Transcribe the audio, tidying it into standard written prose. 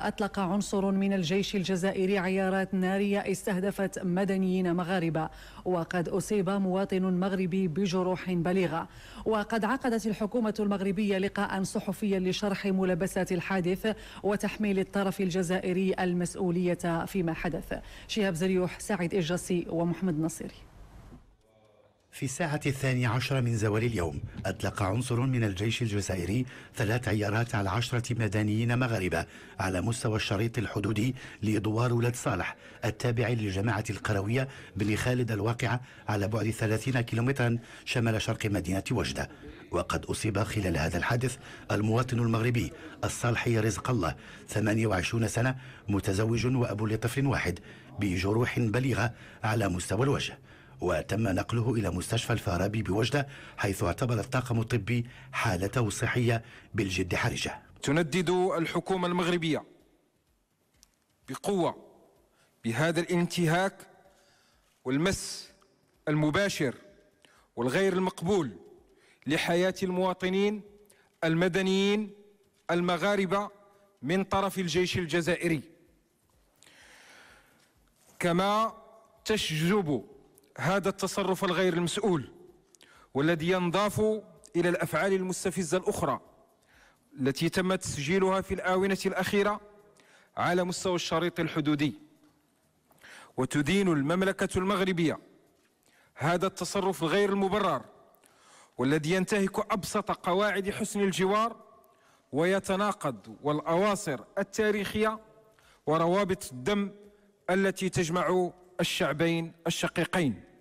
أطلق عنصر من الجيش الجزائري عيارات نارية استهدفت مدنيين مغاربة، وقد أصيب مواطن مغربي بجروح بليغة. وقد عقدت الحكومة المغربية لقاء صحفيا لشرح ملابسات الحادث وتحميل الطرف الجزائري المسؤولية فيما حدث. شهاب زريوح، سعيد إجاسي ومحمد نصيري. في الساعة 12 من زوال اليوم أطلق عنصر من الجيش الجزائري 3 عيارات على 10 مدنيين مغاربة على مستوى الشريط الحدودي لإدوار ولاد صالح التابع للجماعة القروية بن خالد الواقعة على بعد 30 كيلومترا شمال شرق مدينة وجدة. وقد أصيب خلال هذا الحادث المواطن المغربي الصالحي رزق الله 28 سنة متزوج وأب لطفل واحد بجروح بليغة على مستوى الوجه، وتم نقله إلى مستشفى الفارابي بوجدة، حيث اعتبر الطاقم الطبي حالته الصحية بالجد حرجة. تندد الحكومة المغربية بقوة بهذا الانتهاك والمس المباشر والغير المقبول لحياة المواطنين المدنيين المغاربة من طرف الجيش الجزائري، كما تشجب هذا التصرف الغير المسؤول والذي ينضاف إلى الأفعال المستفزة الأخرى التي تم تسجيلها في الآونة الأخيرة على مستوى الشريط الحدودي. وتدين المملكة المغربية هذا التصرف الغير المبرر والذي ينتهك أبسط قواعد حسن الجوار ويتناقض والأواصر التاريخية وروابط الدم التي تجمع الشعبين الشقيقين.